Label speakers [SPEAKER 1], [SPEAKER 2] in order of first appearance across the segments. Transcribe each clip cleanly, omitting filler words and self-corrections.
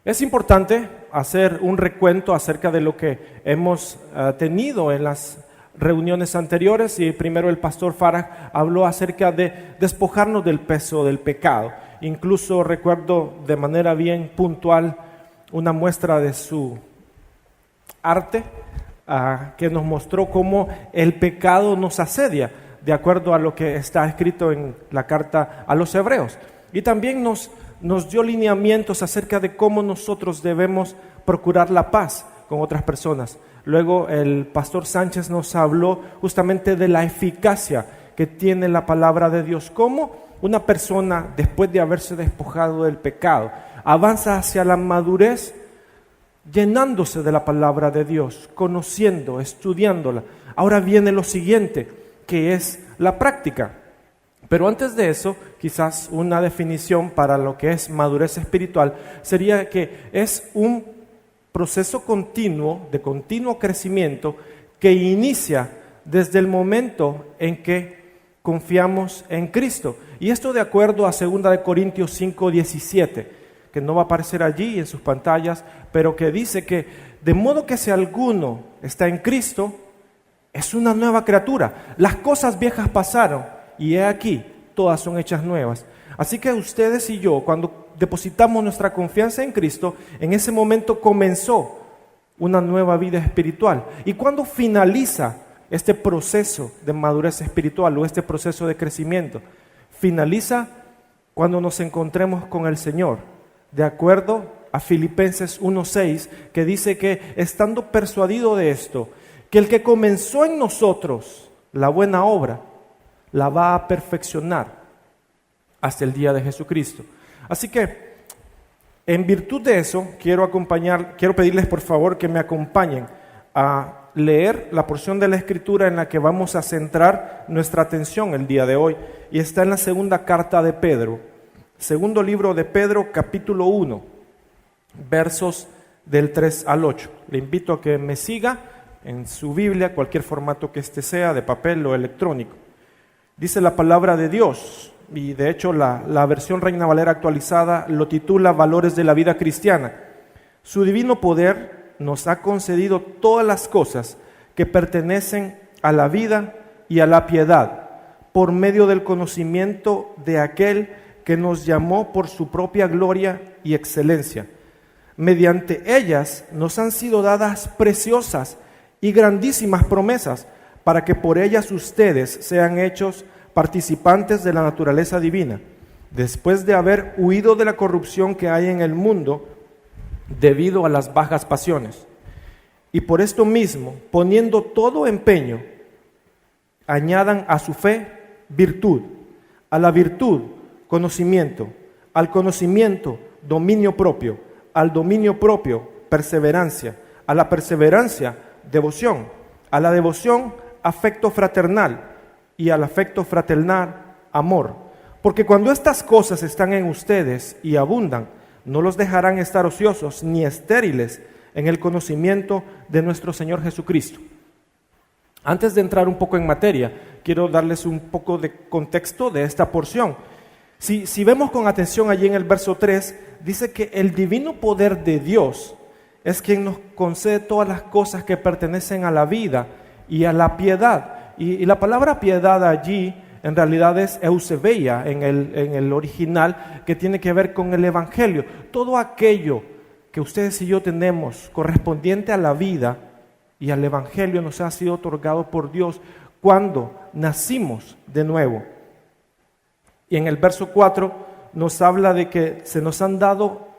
[SPEAKER 1] Es importante hacer un recuento acerca de lo que hemos tenido en las reuniones anteriores, y primero el pastor Farah habló acerca de despojarnos del peso del pecado. Incluso recuerdo de manera bien puntual una muestra de su arte que nos mostró cómo el pecado nos asedia, de acuerdo a lo que está escrito en la carta a los Hebreos. Y también nos dio lineamientos acerca de cómo nosotros debemos procurar la paz con otras personas. Luego el pastor Sánchez nos habló justamente de la eficacia que tiene la palabra de Dios, cómo una persona, después de haberse despojado del pecado, avanza hacia la madurez llenándose de la palabra de Dios, conociendo, estudiándola. Ahora viene lo siguiente, que es la práctica. Pero antes de eso, quizás una definición para lo que es madurez espiritual sería que es un proceso continuo, de continuo crecimiento, que inicia desde el momento en que confiamos en Cristo. Y esto de acuerdo a 2 Corintios 5:17, que no va a aparecer allí en sus pantallas, pero que dice que de modo que si alguno está en Cristo, es una nueva criatura. Las cosas viejas pasaron y he aquí, todas son hechas nuevas. Así que ustedes y yo, cuando depositamos nuestra confianza en Cristo, en ese momento comenzó una nueva vida espiritual. Y cuando finaliza este proceso de madurez espiritual o este proceso de crecimiento, finaliza cuando nos encontremos con el Señor, de acuerdo a Filipenses 1:6, que dice que estando persuadido de esto, que el que comenzó en nosotros la buena obra, la va a perfeccionar hasta el día de Jesucristo. Así que, en virtud de eso, quiero pedirles por favor que me acompañen a leer la porción de la Escritura en la que vamos a centrar nuestra atención el día de hoy, y está en la segunda carta de Pedro, segundo libro de Pedro, capítulo 1, versos del 3 al 8. Le invito a que me siga en su Biblia, cualquier formato que este sea, de papel o electrónico. Dice la palabra de Dios, y de hecho la versión Reina Valera actualizada lo titula Valores de la vida cristiana. Su divino poder nos ha concedido todas las cosas que pertenecen a la vida y a la piedad, por medio del conocimiento de aquel que nos llamó por su propia gloria y excelencia. Mediante ellas nos han sido dadas preciosas y grandísimas promesas, para que por ellas ustedes sean hechos participantes de la naturaleza divina, después de haber huido de la corrupción que hay en el mundo debido a las bajas pasiones. Y por esto mismo, poniendo todo empeño, añadan a su fe virtud, a la virtud conocimiento, al conocimiento dominio propio, al dominio propio perseverancia, a la perseverancia devoción, a la devoción afecto fraternal, y al afecto fraternal amor. Porque cuando estas cosas están en ustedes y abundan, no los dejarán estar ociosos ni estériles en el conocimiento de nuestro Señor Jesucristo. Antes de entrar un poco en materia, quiero darles un poco de contexto de esta porción. Si vemos con atención allí en el verso 3, dice que el divino poder de Dios es quien nos concede todas las cosas que pertenecen a la vida y a la piedad. Y la palabra piedad allí en realidad es eusebeia en el original, que tiene que ver con el evangelio. Todo aquello que ustedes y yo tenemos correspondiente a la vida y al evangelio nos ha sido otorgado por Dios cuando nacimos de nuevo. Y en el verso 4 nos habla de que se nos han dado,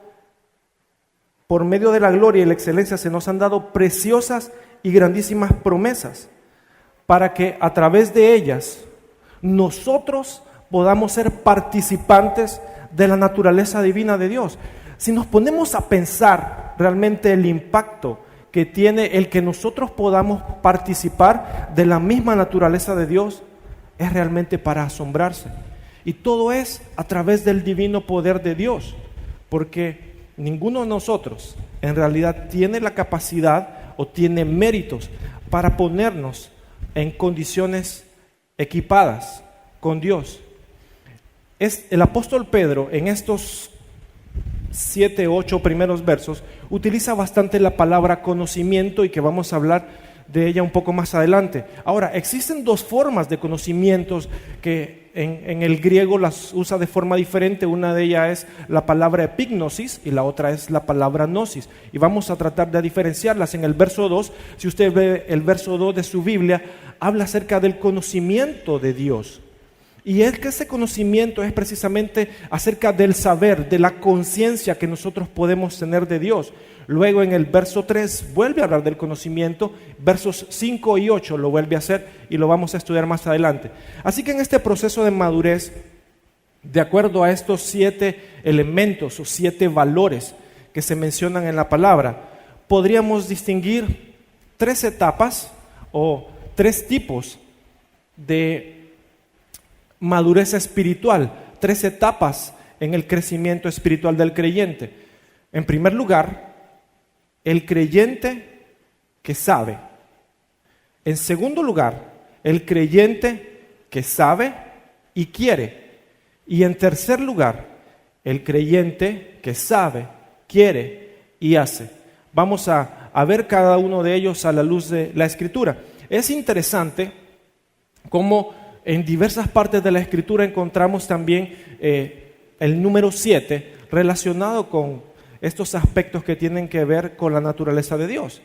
[SPEAKER 1] por medio de la gloria y la excelencia, se nos han dado preciosas y grandísimas promesas, para que a través de ellas nosotros podamos ser participantes de la naturaleza divina de Dios. Si nos ponemos a pensar realmente el impacto que tiene el que nosotros podamos participar de la misma naturaleza de Dios, es realmente para asombrarse. Y todo es a través del divino poder de Dios, porque ninguno de nosotros en realidad tiene la capacidad o tiene méritos para ponernos en condiciones equipadas con Dios. El apóstol Pedro, en estos 7, 8 primeros versos, utiliza bastante la palabra conocimiento y que vamos a hablar de ella un poco más adelante. Ahora, existen dos formas de conocimientos que en el griego las usa de forma diferente. Una de ellas es la palabra epignosis y la otra es la palabra gnosis. Y vamos a tratar de diferenciarlas. En el verso 2, si usted ve el verso 2 de su Biblia, habla acerca del conocimiento de Dios. Y es que ese conocimiento es precisamente acerca del saber, de la conciencia que nosotros podemos tener de Dios. Luego en el verso 3 vuelve a hablar del conocimiento, versos 5 y 8 lo vuelve a hacer y lo vamos a estudiar más adelante. Así que en este proceso de madurez, de acuerdo a estos 7 elementos o 7 valores que se mencionan en la palabra, podríamos distinguir 3 etapas o 3 tipos de madurez espiritual, 3 etapas en el crecimiento espiritual del creyente. En primer lugar, el creyente que sabe. En segundo lugar, el creyente que sabe y quiere. Y en tercer lugar, el creyente que sabe, quiere y hace. Vamos a ver cada uno de ellos a la luz de la Escritura. Es interesante cómo en diversas partes de la Escritura encontramos también el número 7 relacionado con estos aspectos que tienen que ver con la naturaleza de Dios.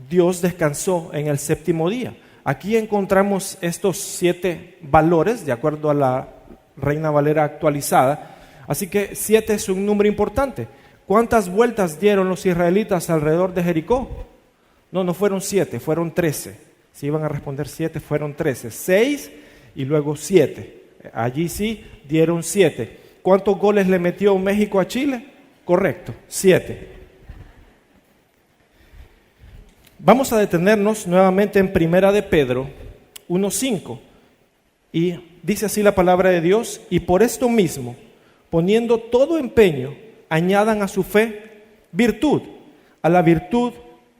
[SPEAKER 1] Dios descansó en el 7º día. Aquí encontramos estos 7 valores de acuerdo a la Reina Valera actualizada. Así que 7 es un número importante. ¿Cuántas vueltas dieron los israelitas alrededor de Jericó? No fueron 7, fueron 13. Si iban a responder 7, fueron 13. 6 y luego 7. Allí sí dieron 7. ¿Cuántos goles le metió México a Chile? Correcto, 7. Vamos a detenernos nuevamente en Primera de Pedro 1:5. Y dice así la palabra de Dios: y por esto mismo, poniendo todo empeño, añadan a su fe virtud, a la virtud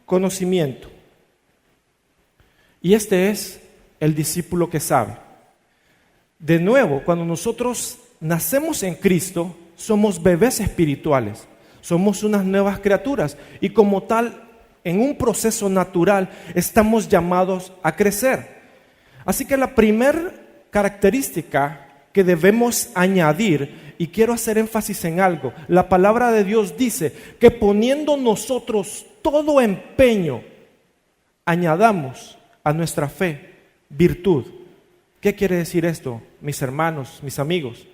[SPEAKER 1] conocimiento. Y este es el discípulo que sabe. De nuevo, cuando nosotros nacemos en Cristo, somos bebés espirituales, somos unas nuevas criaturas y como tal, en un proceso natural, estamos llamados a crecer. Así que la primera característica que debemos añadir, y quiero hacer énfasis en algo, la palabra de Dios dice que poniendo nosotros todo empeño, añadamos a nuestra fe virtud. ¿Qué quiere decir esto, mis hermanos, mis amigos?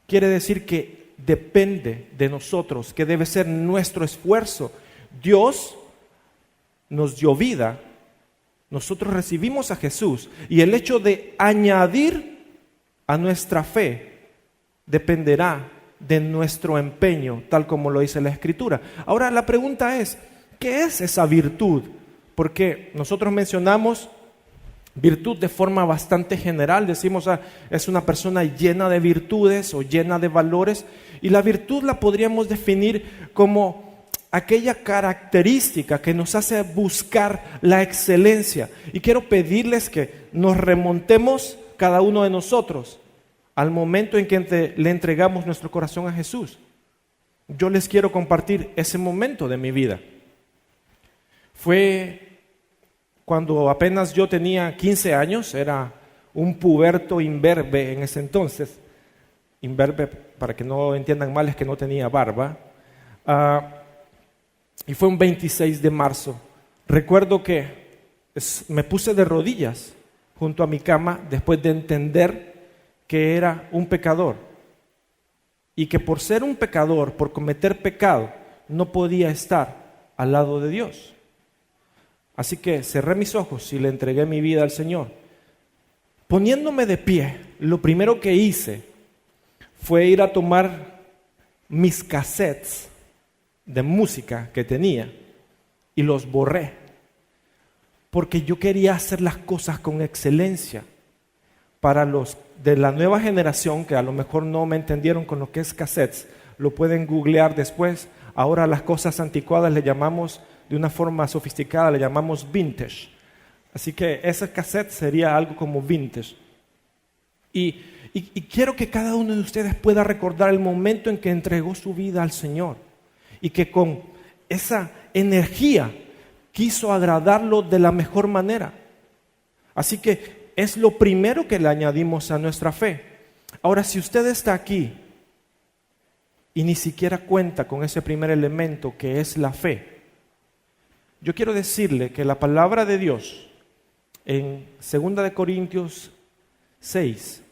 [SPEAKER 1] Quiere decir que depende de nosotros, que debe ser nuestro esfuerzo. Dios nos dio vida, nosotros recibimos a Jesús y el hecho de añadir a nuestra fe dependerá de nuestro empeño, tal como lo dice la Escritura. Ahora la pregunta es, ¿qué es esa virtud? Porque nosotros mencionamos virtud de forma bastante general, decimos es una persona llena de virtudes o llena de valores, y la virtud la podríamos definir como aquella característica que nos hace buscar la excelencia. Y quiero pedirles que nos remontemos cada uno de nosotros al momento en que le entregamos nuestro corazón a Jesús. Yo les quiero compartir ese momento de mi vida. Fue cuando apenas yo tenía 15 años, era un puberto imberbe en ese entonces. Imberbe, para que no entiendan mal, es que no tenía barba. Y fue un 26 de marzo. Recuerdo que me puse de rodillas junto a mi cama después de entender que era un pecador. Y que por ser un pecador, por cometer pecado, no podía estar al lado de Dios. Así que cerré mis ojos y le entregué mi vida al Señor. Poniéndome de pie, lo primero que hice fue ir a tomar mis cassettes de música que tenía y los borré. Porque yo quería hacer las cosas con excelencia. Para los de la nueva generación que a lo mejor no me entendieron con lo que es cassettes, lo pueden googlear después. Ahora las cosas anticuadas le llamamos, de una forma sofisticada, le llamamos vintage. Así que ese cassette sería algo como vintage. Y Y quiero que cada uno de ustedes pueda recordar el momento en que entregó su vida al Señor y que con esa energía quiso agradarlo de la mejor manera. Así que es lo primero que le añadimos a nuestra fe. Ahora, si usted está aquí y ni siquiera cuenta con ese primer elemento que es la fe, yo quiero decirle que la palabra de Dios en 2 de Corintios 6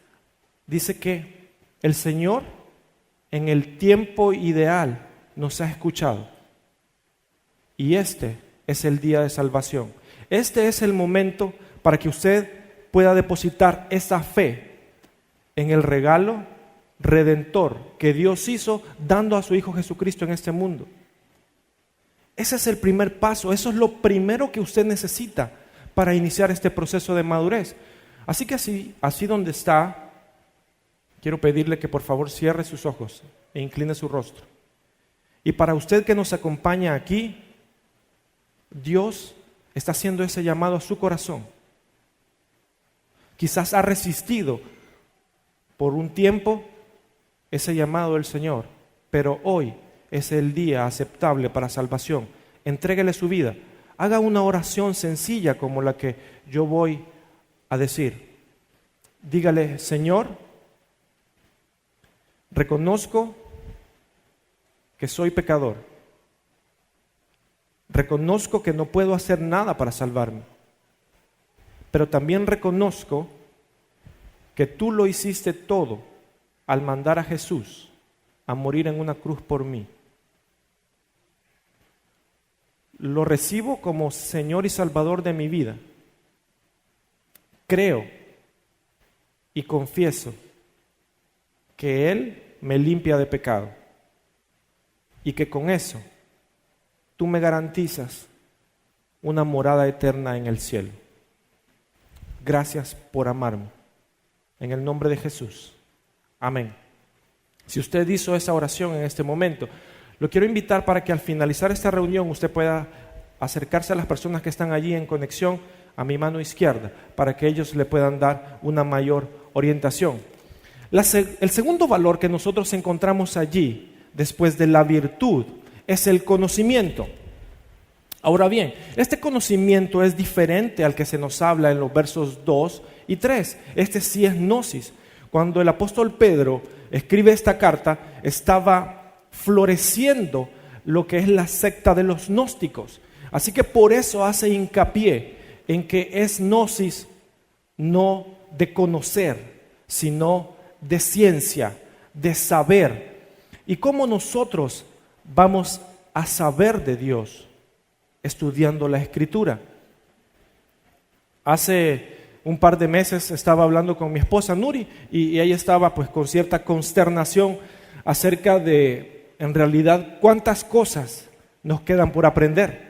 [SPEAKER 1] dice que el Señor en el tiempo ideal nos ha escuchado y este es el día de salvación. Este es el momento para que usted pueda depositar esa fe en el regalo redentor que Dios hizo dando a su Hijo Jesucristo en este mundo. Ese es el primer paso, eso es lo primero que usted necesita para iniciar este proceso de madurez. Así que así donde está, quiero pedirle que por favor cierre sus ojos e incline su rostro. Y para usted que nos acompaña aquí, Dios está haciendo ese llamado a su corazón. Quizás ha resistido por un tiempo ese llamado del Señor, pero hoy es el día aceptable para salvación. Entréguele su vida. Haga una oración sencilla como la que yo voy a decir. Dígale: Señor, reconozco que soy pecador. Reconozco que no puedo hacer nada para salvarme. Pero también reconozco que tú lo hiciste todo al mandar a Jesús a morir en una cruz por mí. Lo recibo como Señor y Salvador de mi vida. Creo y confieso que Él me limpia de pecado y que con eso tú me garantizas una morada eterna en el cielo. Gracias por amarme. En el nombre de Jesús. Amén. Si usted hizo esa oración en este momento, lo quiero invitar para que al finalizar esta reunión usted pueda acercarse a las personas que están allí en conexión a mi mano izquierda para que ellos le puedan dar una mayor orientación. El segundo valor que nosotros encontramos allí, después de la virtud, es el conocimiento. Ahora bien, este conocimiento es diferente al que se nos habla en los versos 2 y 3. Este sí es gnosis. Cuando el apóstol Pedro escribe esta carta, estaba floreciendo lo que es la secta de los gnósticos. Así que por eso hace hincapié en que es gnosis no de conocer, sino de ciencia, de saber. ¿Y cómo nosotros vamos a saber de Dios? Estudiando la Escritura. Hace un par de meses estaba hablando con mi esposa Nuri y ella estaba pues con cierta consternación acerca de, en realidad, cuántas cosas nos quedan por aprender.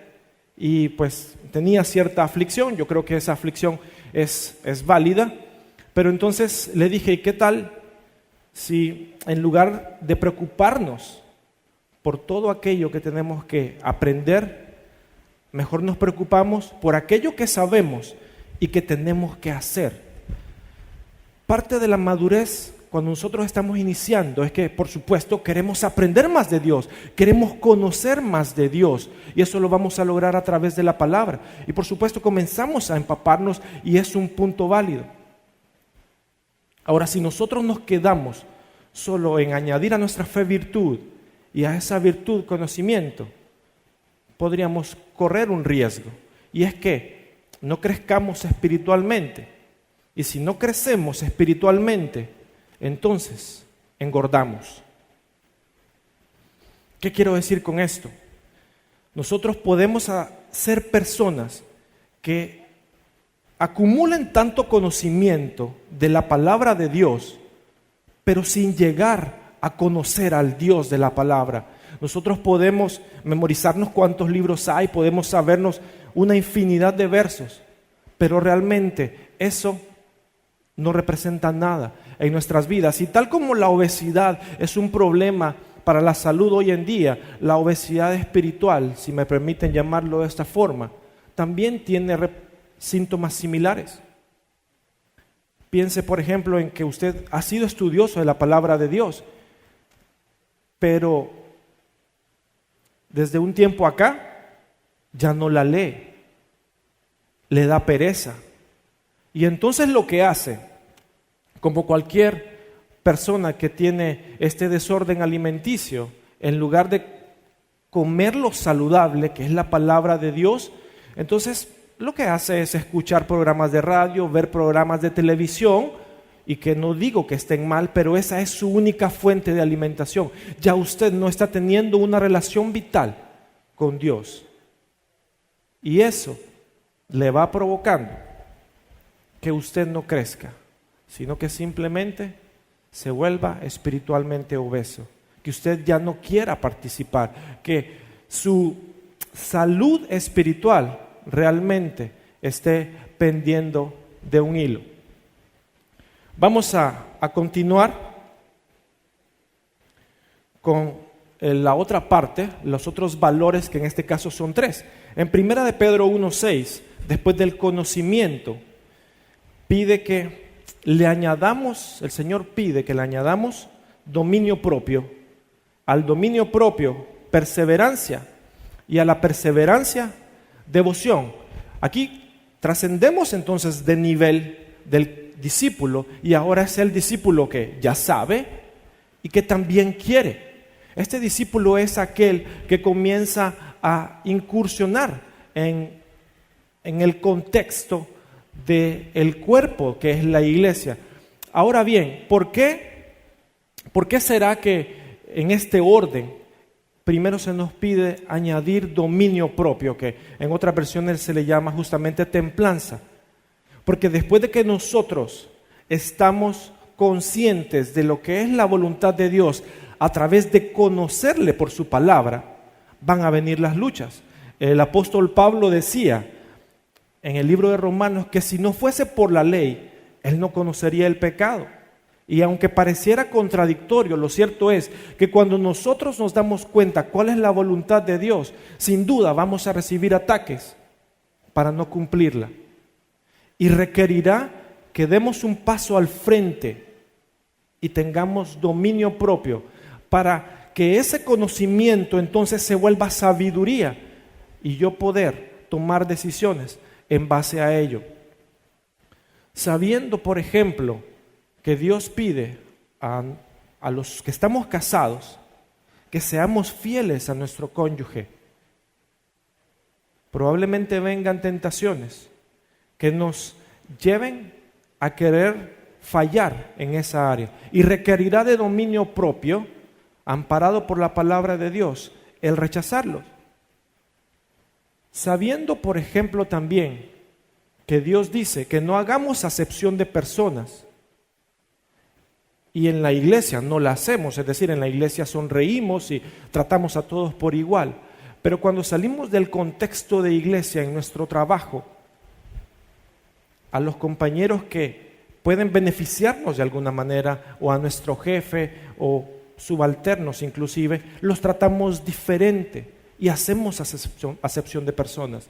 [SPEAKER 1] Y pues tenía cierta aflicción. Yo creo que esa aflicción es válida. Pero entonces le dije: ¿y qué tal si en lugar de preocuparnos por todo aquello que tenemos que aprender, mejor nos preocupamos por aquello que sabemos y que tenemos que hacer? Parte de la madurez cuando nosotros estamos iniciando es que, por supuesto, queremos aprender más de Dios, queremos conocer más de Dios, y eso lo vamos a lograr a través de la palabra. Y por supuesto comenzamos a empaparnos y es un punto válido. Ahora, si nosotros nos quedamos solo en añadir a nuestra fe virtud y a esa virtud conocimiento, podríamos correr un riesgo, y es que no crezcamos espiritualmente. Y si no crecemos espiritualmente, entonces engordamos. ¿Qué quiero decir con esto? Nosotros podemos ser personas que acumulen tanto conocimiento de la palabra de Dios, pero sin llegar a conocer al Dios de la palabra. Nosotros podemos memorizarnos cuántos libros hay, podemos sabernos una infinidad de versos, pero realmente eso no representa nada en nuestras vidas. Y tal como la obesidad es un problema para la salud hoy en día, la obesidad espiritual, si me permiten llamarlo de esta forma, también tiene síntomas similares. Piense, por ejemplo, en que usted ha sido estudioso de la palabra de Dios, pero desde un tiempo acá ya no la lee, le da pereza. Y entonces lo que hace, como cualquier persona que tiene este desorden alimenticio, en lugar de comer lo saludable, que es la palabra de Dios, entonces lo que hace es escuchar programas de radio, ver programas de televisión, y que no digo que estén mal, pero esa es su única fuente de alimentación. Ya usted no está teniendo una relación vital con Dios. Y eso le va provocando que usted no crezca, sino que simplemente se vuelva espiritualmente obeso, que usted ya no quiera participar, que su salud espiritual realmente esté pendiendo de un hilo. Vamos a continuar con la otra parte, los otros valores, que en este caso son 3. En 1 de Pedro 1:6, después del conocimiento, pide que le añadamos, el Señor pide que le añadamos dominio propio, al dominio propio perseverancia, y a la perseverancia devoción. Aquí trascendemos entonces de nivel del discípulo, y ahora es el discípulo que ya sabe y que también quiere. Este discípulo es aquel que comienza a incursionar en el contexto del cuerpo que es la iglesia. Ahora bien, ¿por qué será que en este orden primero se nos pide añadir dominio propio, que en otras versiones se le llama justamente templanza? Porque después de que nosotros estamos conscientes de lo que es la voluntad de Dios a través de conocerle por su palabra, van a venir las luchas. El apóstol Pablo decía en el libro de Romanos que si no fuese por la ley, él no conocería el pecado. Y aunque pareciera contradictorio, lo cierto es que cuando nosotros nos damos cuenta cuál es la voluntad de Dios, sin duda vamos a recibir ataques para no cumplirla. Y requerirá que demos un paso al frente y tengamos dominio propio para que ese conocimiento entonces se vuelva sabiduría y yo poder tomar decisiones en base a ello. Sabiendo, por ejemplo, que Dios pide a los que estamos casados que seamos fieles a nuestro cónyuge. Probablemente vengan tentaciones que nos lleven a querer fallar en esa área, y requerirá de dominio propio, amparado por la palabra de Dios, el rechazarlos. Sabiendo, por ejemplo, también que Dios dice que no hagamos acepción de personas, y en la iglesia no la hacemos, es decir, en la iglesia sonreímos y tratamos a todos por igual, pero cuando salimos del contexto de iglesia en nuestro trabajo, a los compañeros que pueden beneficiarnos de alguna manera, o a nuestro jefe o subalternos inclusive, los tratamos diferente y hacemos acepción de personas.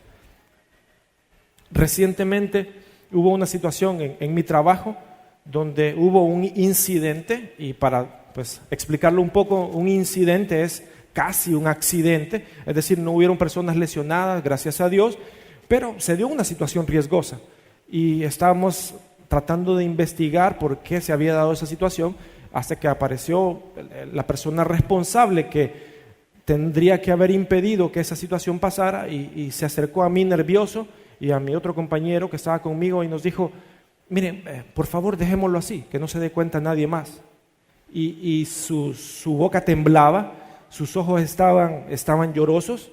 [SPEAKER 1] Recientemente hubo una situación en mi trabajo donde hubo un incidente, y para explicarlo un poco, un incidente es casi un accidente, es decir, no hubieron personas lesionadas, gracias a Dios, pero se dio una situación riesgosa. Y estábamos tratando de investigar por qué se había dado esa situación, hasta que apareció la persona responsable que tendría que haber impedido que esa situación pasara, y se acercó a mí nervioso y a mi otro compañero que estaba conmigo y nos dijo: miren, por favor dejémoslo así, que no se dé cuenta nadie más. Y su boca temblaba, sus ojos estaban llorosos,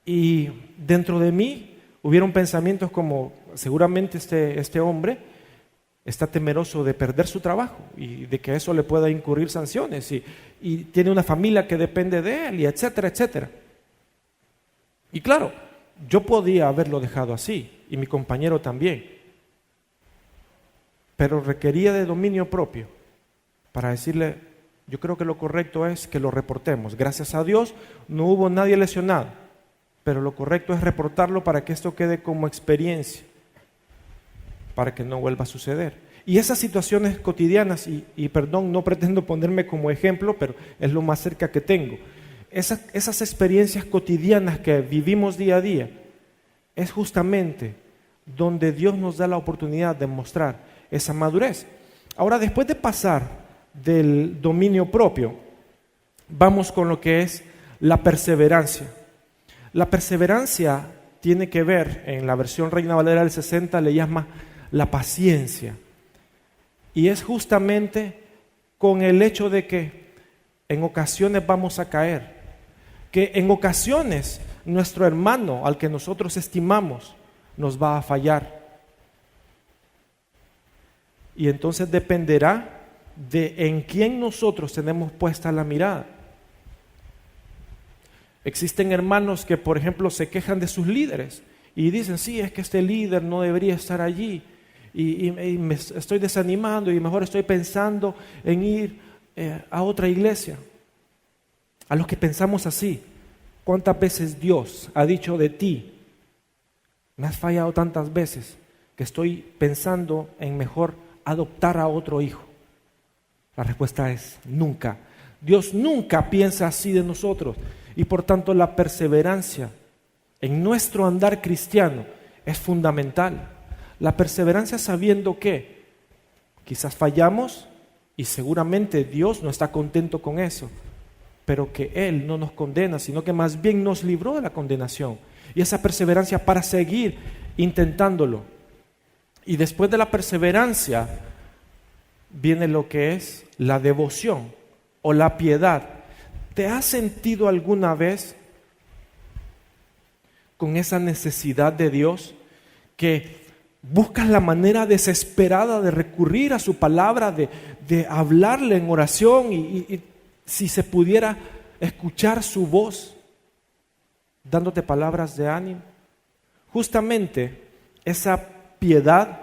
[SPEAKER 1] y dentro de mí hubieron pensamientos como: seguramente este hombre está temeroso de perder su trabajo y de que eso le pueda incurrir sanciones, y tiene una familia que depende de él, y etcétera, etcétera. Y claro, yo podía haberlo dejado así, y mi compañero también, pero requería de dominio propio para decirle: yo creo que lo correcto es que lo reportemos. Gracias a Dios no hubo nadie lesionado, pero lo correcto es reportarlo para que esto quede como experiencia, para que no vuelva a suceder. Y esas situaciones cotidianas, y perdón, no pretendo ponerme como ejemplo, pero es lo más cerca que tengo. Esas experiencias cotidianas que vivimos día a día, es justamente donde Dios nos da la oportunidad de mostrar esa madurez. Ahora, después de pasar del dominio propio, vamos con lo que es la perseverancia. La perseverancia tiene que ver, en la versión Reina Valera del 60 le llama la paciencia. Y es justamente con el hecho de que en ocasiones vamos a caer, que en ocasiones nuestro hermano al que nosotros estimamos nos va a fallar. Y entonces dependerá de en quién nosotros tenemos puesta la mirada. Existen hermanos que, por ejemplo, se quejan de sus líderes y dicen, sí, es que este líder no debería estar allí y me estoy desanimando y mejor estoy pensando en ir a otra iglesia. A los que pensamos así, ¿cuántas veces Dios ha dicho de ti? Me has fallado tantas veces que estoy pensando en mejor adoptar a otro hijo. La respuesta es nunca. Dios nunca piensa así de nosotros. Y por tanto la perseverancia en nuestro andar cristiano es fundamental. La perseverancia sabiendo que quizás fallamos y seguramente Dios no está contento con eso, pero que Él no nos condena, sino que más bien nos libró de la condenación. Y esa perseverancia para seguir intentándolo. Y después de la perseverancia viene lo que es la devoción o la piedad. ¿Te has sentido alguna vez con esa necesidad de Dios que buscas la manera desesperada de recurrir a su palabra, de hablarle en oración y si se pudiera escuchar su voz dándote palabras de ánimo? Justamente esa piedad,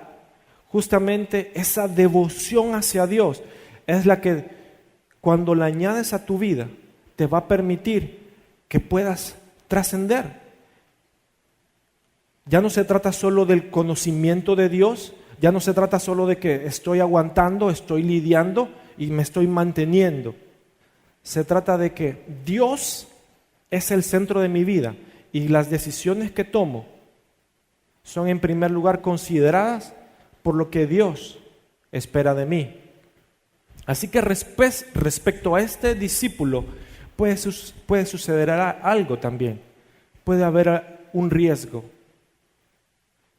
[SPEAKER 1] justamente esa devoción hacia Dios es la que cuando la añades a tu vida te va a permitir que puedas trascender. Ya no se trata solo del conocimiento de Dios, ya no se trata solo de que estoy aguantando, estoy lidiando y me estoy manteniendo. Se trata de que Dios es el centro de mi vida y las decisiones que tomo son en primer lugar consideradas por lo que Dios espera de mí. Así que respecto a este discípulo puede suceder algo también, puede haber un riesgo.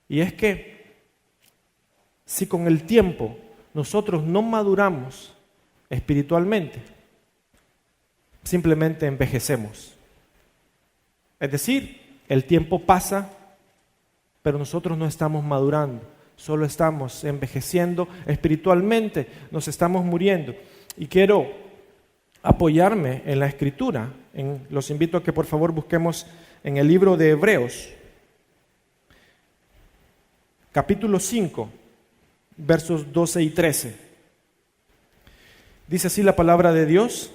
[SPEAKER 1] Y es que si con el tiempo nosotros no maduramos espiritualmente, simplemente envejecemos. Es decir, el tiempo pasa, pero nosotros no estamos madurando, solo estamos envejeciendo espiritualmente, nos estamos muriendo. Y quiero apoyarme en la Escritura. Los invito a que por favor busquemos en el libro de Hebreos, capítulo 5, versos 12 y 13. Dice así la palabra de Dios: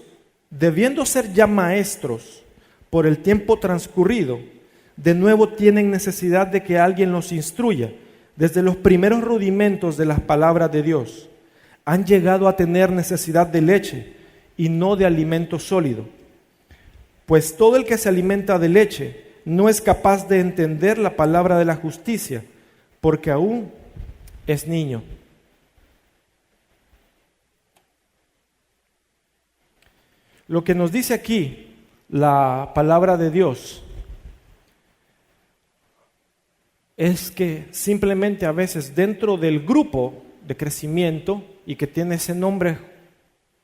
[SPEAKER 1] debiendo ser ya maestros por el tiempo transcurrido, de nuevo tienen necesidad de que alguien los instruya. Desde los primeros rudimentos de las palabras de Dios, han llegado a tener necesidad de leche y no de alimento sólido. Pues todo el que se alimenta de leche no es capaz de entender la palabra de la justicia, porque aún es niño. Lo que nos dice aquí la palabra de Dios es que simplemente a veces dentro del grupo de crecimiento, y que tiene ese nombre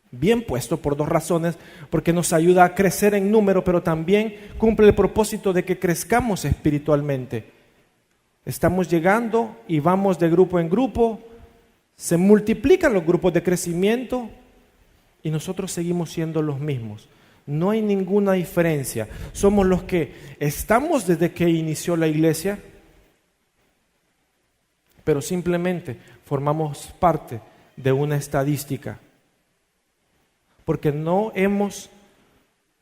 [SPEAKER 1] bien puesto por dos razones, porque nos ayuda a crecer en número, pero también cumple el propósito de que crezcamos espiritualmente. Estamos llegando y vamos de grupo en grupo, se multiplican los grupos de crecimiento y nosotros seguimos siendo los mismos. No hay ninguna diferencia. Somos los que estamos desde que inició la iglesia, pero simplemente formamos parte de una estadística, porque no hemos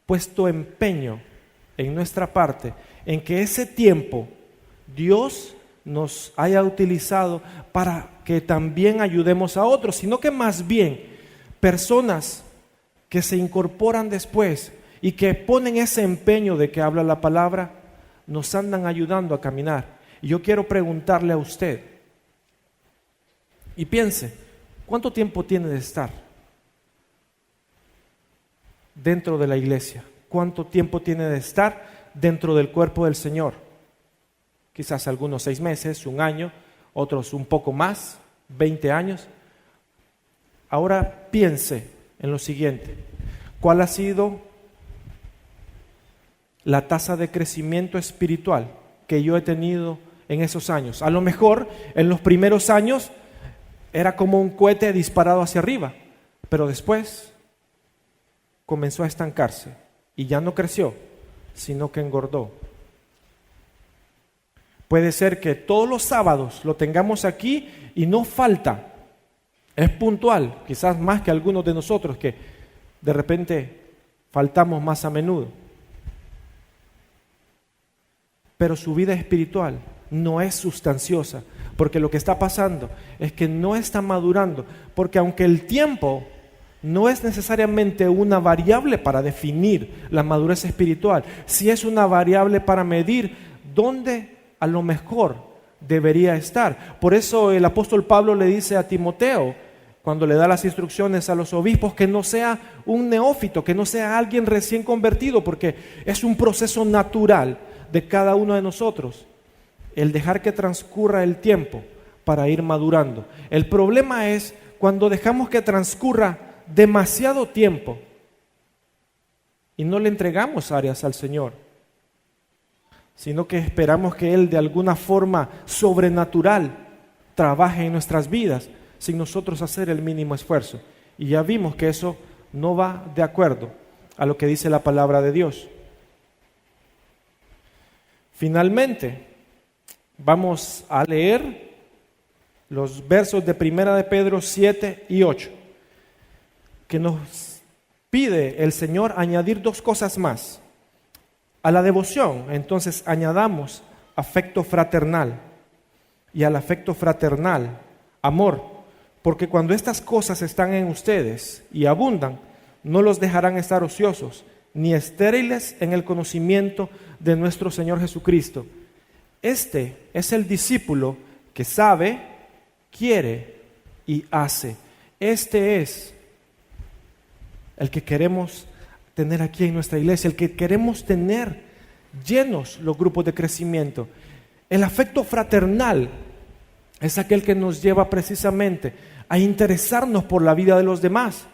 [SPEAKER 1] puesto empeño en nuestra parte en que ese tiempo Dios nos haya utilizado para que también ayudemos a otros, sino que más bien personas que se incorporan después y que ponen ese empeño de que habla la palabra, nos andan ayudando a caminar. Y yo quiero preguntarle a usted, y piense, ¿cuánto tiempo tiene de estar dentro de la iglesia? ¿Cuánto tiempo tiene de estar dentro del cuerpo del Señor? Quizás algunos 6 meses, 1 año, otros un poco más, 20 años. Ahora piense en lo siguiente: ¿cuál ha sido la tasa de crecimiento espiritual que yo he tenido en esos años? A lo mejor en los primeros años era como un cohete disparado hacia arriba, pero después comenzó a estancarse y ya no creció, sino que engordó. Puede ser que todos los sábados lo tengamos aquí y no falta, es puntual, quizás más que algunos de nosotros que de repente faltamos más a menudo. Pero su vida espiritual no es sustanciosa, porque lo que está pasando es que no está madurando, porque aunque el tiempo no es necesariamente una variable para definir la madurez espiritual, sí es una variable para medir dónde a lo mejor debería estar. Por eso el apóstol Pablo le dice a Timoteo, cuando le da las instrucciones a los obispos, que no sea un neófito, que no sea alguien recién convertido, porque es un proceso natural de cada uno de nosotros, el dejar que transcurra el tiempo para ir madurando. El problema es cuando dejamos que transcurra demasiado tiempo y no le entregamos áreas al Señor, sino que esperamos que Él de alguna forma sobrenatural trabaje en nuestras vidas sin nosotros hacer el mínimo esfuerzo. Y ya vimos que eso no va de acuerdo a lo que dice la palabra de Dios. Finalmente, vamos a leer los versos de 1 de Pedro 7 y 8, que nos pide el Señor añadir 2 cosas más. A la devoción, entonces, añadamos afecto fraternal, y al afecto fraternal, amor, porque cuando estas cosas están en ustedes y abundan, no los dejarán estar ociosos, ni estériles en el conocimiento de nuestro Señor Jesucristo. Este es el discípulo que sabe, quiere y hace. Este es el que queremos tener aquí en nuestra iglesia, el que queremos tener llenos los grupos de crecimiento. El afecto fraternal es aquel que nos lleva precisamente a interesarnos por la vida de los demás,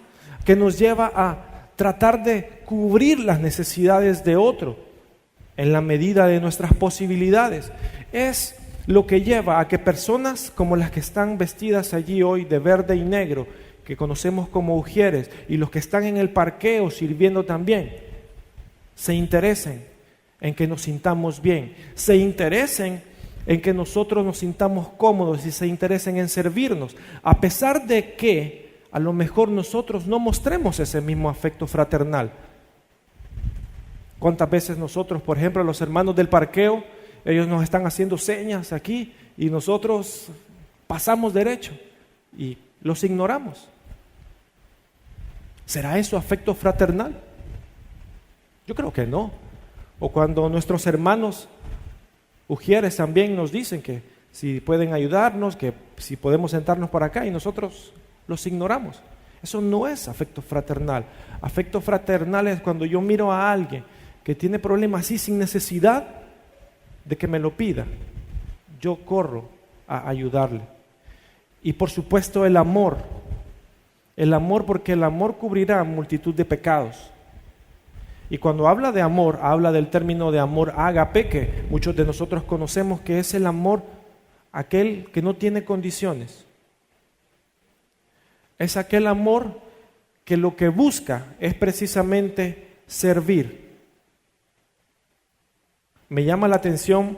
[SPEAKER 1] que nos lleva a tratar de cubrir las necesidades de otro en la medida de nuestras posibilidades. Es lo que lleva a que personas como las que están vestidas allí hoy de verde y negro, que conocemos como ujieres, y los que están en el parqueo sirviendo también, se interesen en que nos sintamos bien, se interesen en que nosotros nos sintamos cómodos y se interesen en servirnos, a pesar de que a lo mejor nosotros no mostremos ese mismo afecto fraternal. ¿Cuántas veces nosotros, por ejemplo, los hermanos del parqueo, ellos nos están haciendo señas aquí y nosotros pasamos derecho y los ignoramos? ¿Será eso afecto fraternal? Yo creo que no. O cuando nuestros hermanos ujieres también nos dicen que si pueden ayudarnos, que si podemos sentarnos por acá, y nosotros los ignoramos. Eso no es afecto fraternal. Afecto fraternal es cuando yo miro a alguien que tiene problemas así sin necesidad de que me lo pida, yo corro a ayudarle. Y por supuesto el amor, porque el amor cubrirá multitud de pecados. Y cuando habla de amor, habla del término de amor ágape, que muchos de nosotros conocemos, que es el amor aquel que no tiene condiciones. Es aquel amor que lo que busca es precisamente servir. Me llama la atención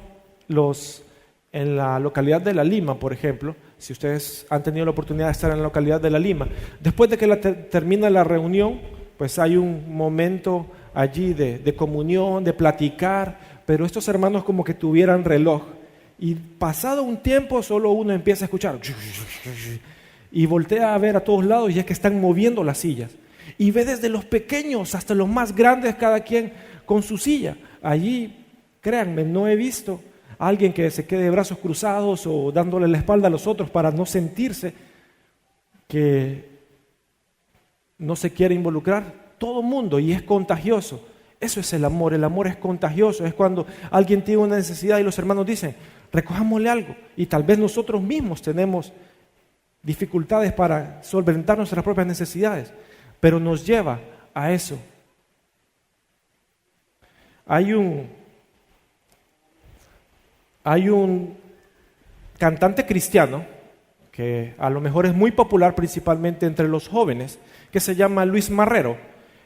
[SPEAKER 1] en la localidad de La Lima, por ejemplo, si ustedes han tenido la oportunidad de estar en la localidad de La Lima, después de que termina la reunión, pues hay un momento allí de comunión, de platicar, pero estos hermanos como que tuvieran reloj Y pasado un tiempo solo uno empieza a escuchar y voltea a ver a todos lados y es que están moviendo las sillas. Y ve desde los pequeños hasta los más grandes, cada quien con su silla. Allí, créanme, no he visto a alguien que se quede de brazos cruzados o dándole la espalda a los otros para no sentirse que no se quiere involucrar. Todo mundo, y es contagioso. Eso es el amor es contagioso. Es cuando alguien tiene una necesidad y los hermanos dicen, recojámosle algo. Y tal vez nosotros mismos tenemos dificultades para solventar nuestras propias necesidades, pero nos lleva a eso. Hay un cantante cristiano que a lo mejor es muy popular principalmente entre los jóvenes, que se llama Luis Marrero.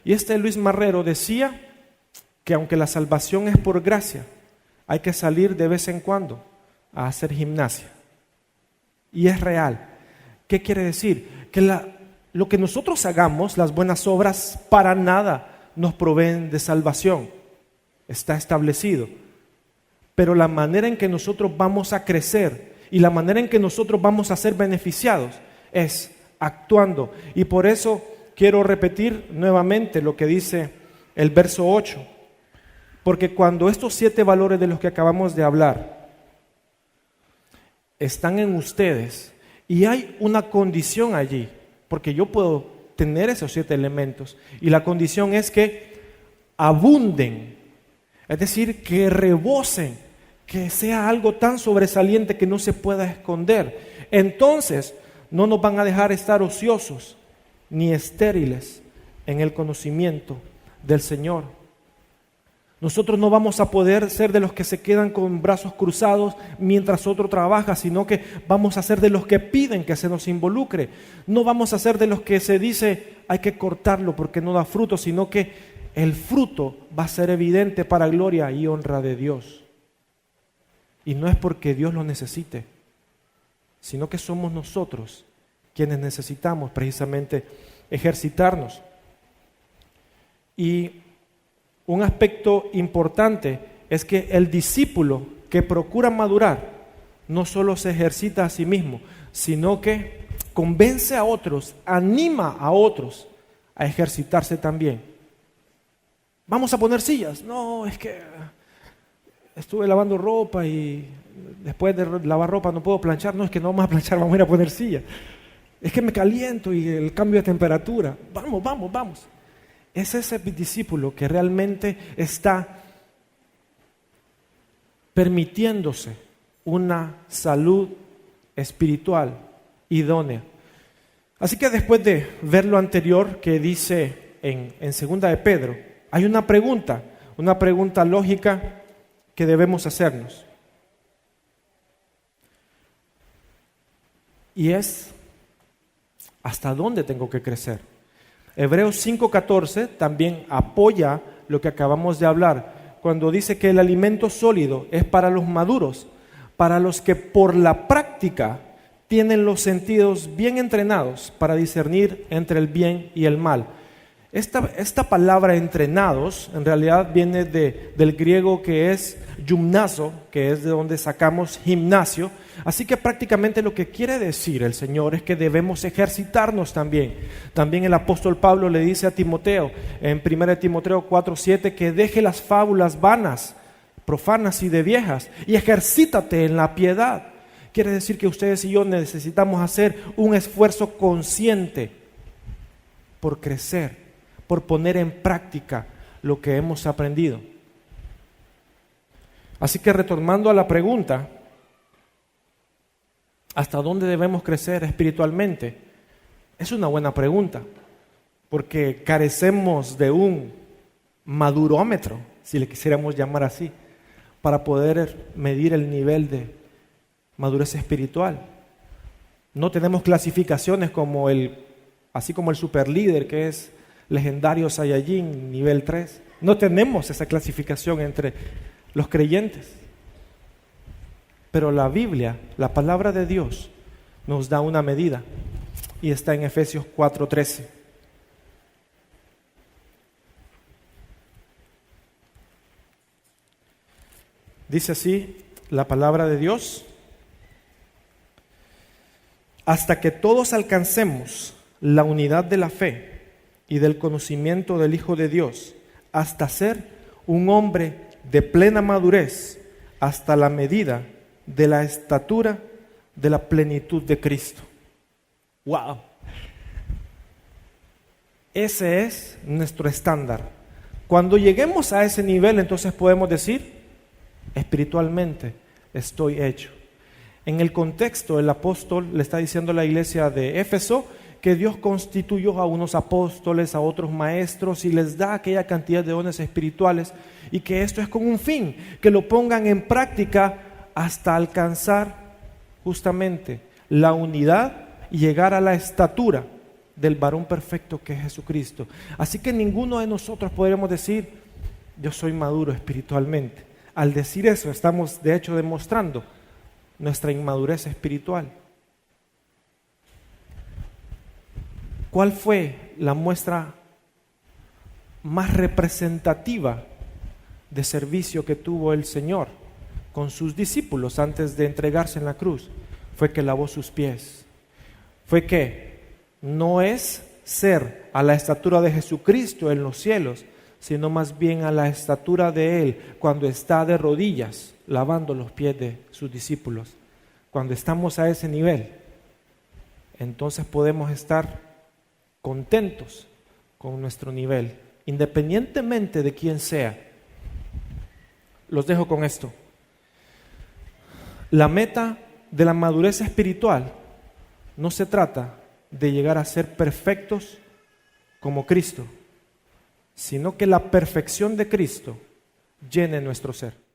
[SPEAKER 1] Y este Luis Marrero decía que aunque la salvación es por gracia, hay que salir de vez en cuando a hacer gimnasia. Y es real. ¿Qué quiere decir? Que lo que nosotros hagamos, las buenas obras, para nada nos proveen de salvación. Está establecido. Pero la manera en que nosotros vamos a crecer y la manera en que nosotros vamos a ser beneficiados es actuando. Y por eso quiero repetir nuevamente lo que dice el verso 8. Porque cuando estos 7 valores de los que acabamos de hablar están en ustedes y hay una condición allí, porque yo puedo tener esos 7 elementos y la condición es que abunden, es decir, que rebosen, que sea algo tan sobresaliente que no se pueda esconder. Entonces no nos van a dejar estar ociosos ni estériles en el conocimiento del Señor. Nosotros no vamos a poder ser de los que se quedan con brazos cruzados mientras otro trabaja, sino que vamos a ser de los que piden que se nos involucre. No vamos a ser de los que se dice hay que cortarlo porque no da fruto, sino que el fruto va a ser evidente para gloria y honra de Dios. Y no es porque Dios lo necesite, sino que somos nosotros quienes necesitamos precisamente ejercitarnos. Y un aspecto importante es que el discípulo que procura madurar no solo se ejercita a sí mismo, sino que convence a otros, anima a otros a ejercitarse también. Vamos a poner sillas. No, es que estuve lavando ropa y después de lavar ropa no puedo planchar. No, es que no vamos a planchar, vamos a ir a poner sillas. Es que me caliento y el cambio de temperatura. Vamos. Es ese discípulo que realmente está permitiéndose una salud espiritual idónea. Así que después de ver lo anterior que dice en segunda de Pedro, hay una pregunta lógica que debemos hacernos. Y es, ¿hasta dónde tengo que crecer? Hebreos 5:14 también apoya lo que acabamos de hablar, cuando dice que el alimento sólido es para los maduros, para los que por la práctica tienen los sentidos bien entrenados para discernir entre el bien y el mal. Esta palabra entrenados en realidad viene del griego que es gymnazo, que es de donde sacamos gimnasio. Así que prácticamente lo que quiere decir el Señor es que debemos ejercitarnos también. También el apóstol Pablo le dice a Timoteo en 1 Timoteo 4:7 que deje las fábulas vanas, profanas y de viejas y ejercítate en la piedad. Quiere decir que ustedes y yo necesitamos hacer un esfuerzo consciente por crecer, por poner en práctica lo que hemos aprendido. Así que retomando a la pregunta, ¿hasta dónde debemos crecer espiritualmente? Es una buena pregunta, porque carecemos de un madurómetro, si le quisiéramos llamar así, para poder medir el nivel de madurez espiritual. No tenemos clasificaciones así como el superlíder, que es legendario Saiyajin, nivel 3. No tenemos esa clasificación entre los creyentes. Pero la Biblia, la palabra de Dios, nos da una medida y está en Efesios 4:13. Dice así la palabra de Dios, hasta que todos alcancemos la unidad de la fe y del conocimiento del Hijo de Dios, hasta ser un hombre de plena madurez, hasta la medida de la estatura de la plenitud de Cristo. ¡Wow! Ese es nuestro estándar. Cuando lleguemos a ese nivel, entonces podemos decir, espiritualmente estoy hecho. En el contexto, el apóstol le está diciendo a la iglesia de Éfeso que Dios constituyó a unos apóstoles, a otros maestros y les da aquella cantidad de dones espirituales y que esto es con un fin, que lo pongan en práctica hasta alcanzar justamente la unidad y llegar a la estatura del varón perfecto que es Jesucristo. Así que ninguno de nosotros podremos decir, yo soy maduro espiritualmente. Al decir eso, estamos de hecho demostrando nuestra inmadurez espiritual. ¿Cuál fue la muestra más representativa de servicio que tuvo el Señor con sus discípulos antes de entregarse en la cruz? Fue que lavó sus pies. Fue que no es ser a la estatura de Jesucristo en los cielos, sino más bien a la estatura de Él cuando está de rodillas lavando los pies de sus discípulos. Cuando estamos a ese nivel, entonces podemos estar contentos con nuestro nivel, independientemente de quién sea. Los dejo con esto. La meta de la madurez espiritual no se trata de llegar a ser perfectos como Cristo, sino que la perfección de Cristo llene nuestro ser.